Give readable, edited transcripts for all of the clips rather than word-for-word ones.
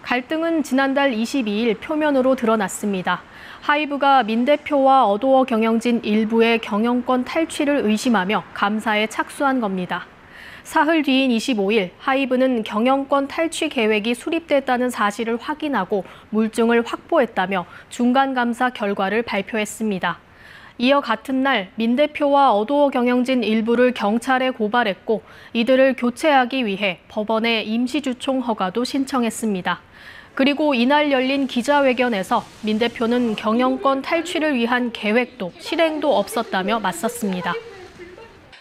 갈등은 지난달 22일 표면으로 드러났습니다. 하이브가 민 대표와 어도어 경영진 일부의 경영권 탈취를 의심하며 감사에 착수한 겁니다. 사흘 뒤인 25일, 하이브는 경영권 탈취 계획이 수립됐다는 사실을 확인하고 물증을 확보했다며 중간감사 결과를 발표했습니다. 이어 같은 날 민 대표와 어도어 경영진 일부를 경찰에 고발했고 이들을 교체하기 위해 법원에 임시주총 허가도 신청했습니다. 그리고 이날 열린 기자회견에서 민 대표는 경영권 탈취를 위한 계획도 실행도 없었다며 맞섰습니다.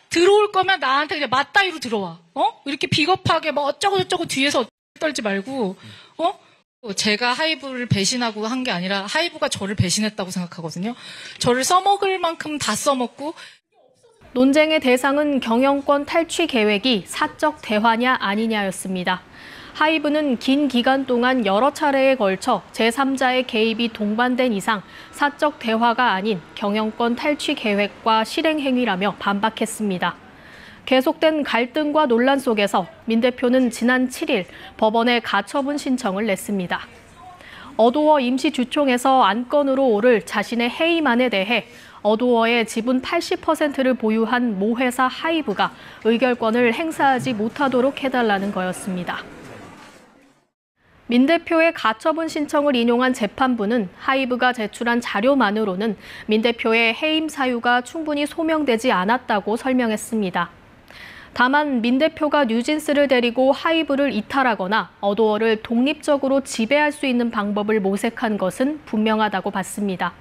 들어올 거면 나한테 그냥 맞다이로 들어와. 이렇게 비겁하게 뭐 어쩌고저쩌고 뒤에서 떨지 말고, 제가 하이브를 배신하고 한 게 아니라 하이브가 저를 배신했다고 생각하거든요. 저를 써먹을 만큼 다 써먹고. 논쟁의 대상은 경영권 탈취 계획이 사적 대화냐 아니냐였습니다. 하이브는 긴 기간 동안 여러 차례에 걸쳐 제3자의 개입이 동반된 이상 사적 대화가 아닌 경영권 탈취 계획과 실행 행위라며 반박했습니다. 계속된 갈등과 논란 속에서 민 대표는 지난 7일 법원에 가처분 신청을 냈습니다. 어도어 임시주총에서 안건으로 오를 자신의 해임안에 대해 어도어의 지분 80%를 보유한 모 회사 하이브가 의결권을 행사하지 못하도록 해달라는 거였습니다. 민 대표의 가처분 신청을 인용한 재판부는 하이브가 제출한 자료만으로는 민 대표의 해임 사유가 충분히 소명되지 않았다고 설명했습니다. 다만 민 대표가 뉴진스를 데리고 하이브를 이탈하거나 어도어를 독립적으로 지배할 수 있는 방법을 모색한 것은 분명하다고 봤습니다.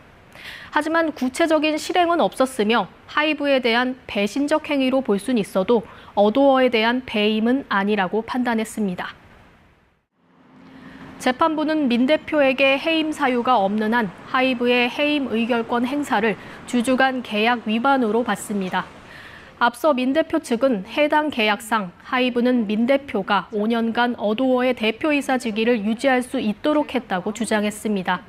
하지만 구체적인 실행은 없었으며 하이브에 대한 배신적 행위로 볼 수는 있어도 어도어에 대한 배임은 아니라고 판단했습니다. 재판부는 민 대표에게 해임 사유가 없는 한 하이브의 해임 의결권 행사를 주주간 계약 위반으로 봤습니다. 앞서 민 대표 측은 해당 계약상 하이브는 민 대표가 5년간 어도어의 대표이사 직위를 유지할 수 있도록 했다고 주장했습니다.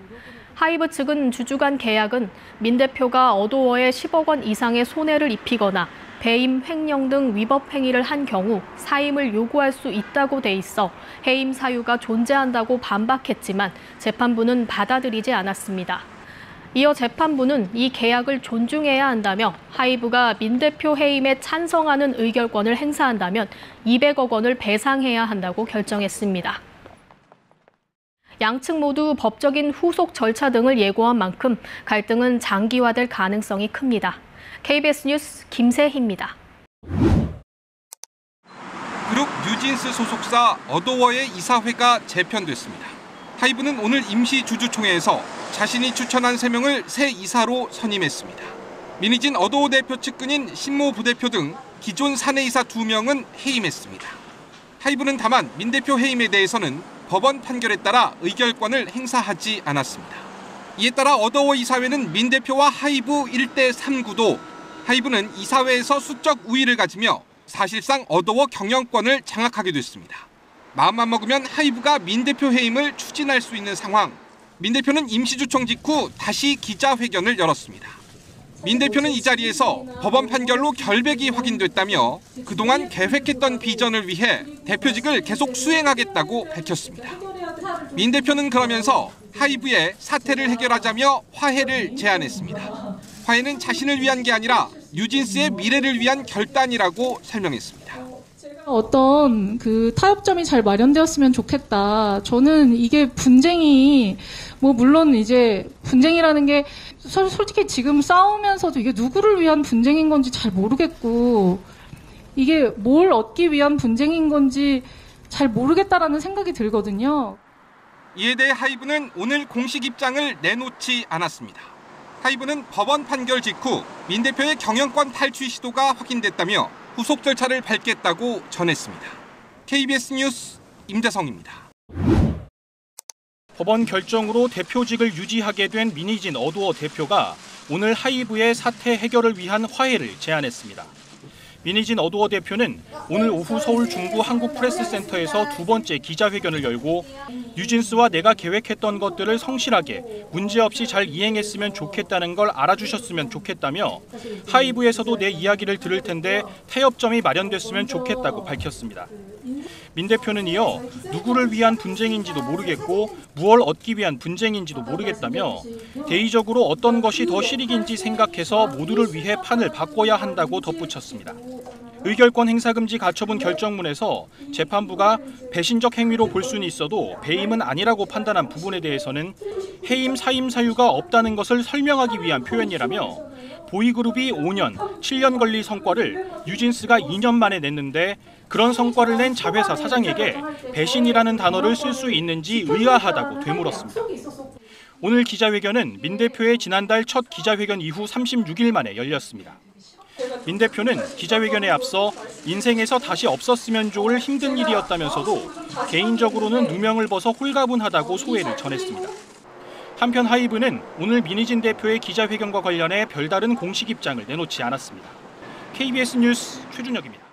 하이브 측은 주주간 계약은 민 대표가 어도어에 10억 원 이상의 손해를 입히거나 배임, 횡령 등 위법 행위를 한 경우 사임을 요구할 수 있다고 돼 있어 해임 사유가 존재한다고 반박했지만 재판부는 받아들이지 않았습니다. 이어 재판부는 이 계약을 존중해야 한다며 하이브가 민 대표 해임에 찬성하는 의결권을 행사한다면 200억 원을 배상해야 한다고 결정했습니다. 양측 모두 법적인 후속 절차 등을 예고한 만큼 갈등은 장기화될 가능성이 큽니다. KBS 뉴스 김세희입니다. 그룹 뉴진스 소속사 어도어의 이사회가 재편됐습니다. 하이브는 오늘 임시주주총회에서 자신이 추천한 3명을 새 이사로 선임했습니다. 민희진 어도어 대표 측근인 신모 부대표 등 기존 사내이사 2명은 해임했습니다. 하이브는 다만 민 대표 해임에 대해서는 법원 판결에 따라 의결권을 행사하지 않았습니다. 이에 따라 어도어 이사회는 민 대표와 하이브 1대 3구도 하이브는 이사회에서 수적 우위를 가지며 사실상 어도어 경영권을 장악하게 됐습니다. 마음만 먹으면 하이브가 민 대표 해임을 추진할 수 있는 상황. 민 대표는 임시주총 직후 다시 기자회견을 열었습니다. 민 대표는 이 자리에서 법원 판결로 결백이 확인됐다며 그동안 계획했던 비전을 위해 대표직을 계속 수행하겠다고 밝혔습니다. 민 대표는 그러면서 하이브의 사태를 해결하자며 화해를 제안했습니다. 화해는 자신을 위한 게 아니라 뉴진스의 미래를 위한 결단이라고 설명했습니다. 어떤 타협점이 잘 마련되었으면 좋겠다. 저는 이게 분쟁이 물론 이제 분쟁이라는 게 솔직히 지금 싸우면서도 이게 누구를 위한 분쟁인 건지 잘 모르겠고 이게 뭘 얻기 위한 분쟁인 건지 잘 모르겠다라는 생각이 들거든요. 이에 대해 하이브는 오늘 공식 입장을 내놓지 않았습니다. 하이브는 법원 판결 직후 민 대표의 경영권 탈취 시도가 확인됐다며 후속 절차를 밟겠다고 전했습니다. KBS 뉴스 임재성입니다. 법원 결정으로 대표직을 유지하게 된 민희진 어도어 대표가 오늘 하이브의 사태 해결을 위한 화해를 제안했습니다. 민희진 어도어 대표는 오늘 오후 서울 중구 한국프레스센터에서 두 번째 기자회견을 열고 뉴진스와 내가 계획했던 것들을 성실하게 문제없이 잘 이행했으면 좋겠다는 걸 알아주셨으면 좋겠다며 하이브에서도 내 이야기를 들을 텐데 타협점이 마련됐으면 좋겠다고 밝혔습니다. 민 대표는 이어 누구를 위한 분쟁인지도 모르겠고 무엇을 얻기 위한 분쟁인지도 모르겠다며 대의적으로 어떤 것이 더 실익인지 생각해서 모두를 위해 판을 바꿔야 한다고 덧붙였습니다. 의결권 행사금지 가처분 결정문에서 재판부가 배신적 행위로 볼 수는 있어도 배임은 아니라고 판단한 부분에 대해서는 해임 사임 사유가 없다는 것을 설명하기 위한 표현이라며 보이그룹이 5년, 7년 걸릴 성과를 뉴진스가 2년 만에 냈는데 그런 성과를 낸 자회사 사장에게 배신이라는 단어를 쓸 수 있는지 의아하다고 되물었습니다. 오늘 기자회견은 민 대표의 지난달 첫 기자회견 이후 36일 만에 열렸습니다. 민 대표는 기자회견에 앞서 인생에서 다시 없었으면 좋을 힘든 일이었다면서도 개인적으로는 누명을 벗어 홀가분하다고 소회를 전했습니다. 한편 하이브는 오늘 민희진 대표의 기자회견과 관련해 별다른 공식 입장을 내놓지 않았습니다. KBS 뉴스 최준혁입니다.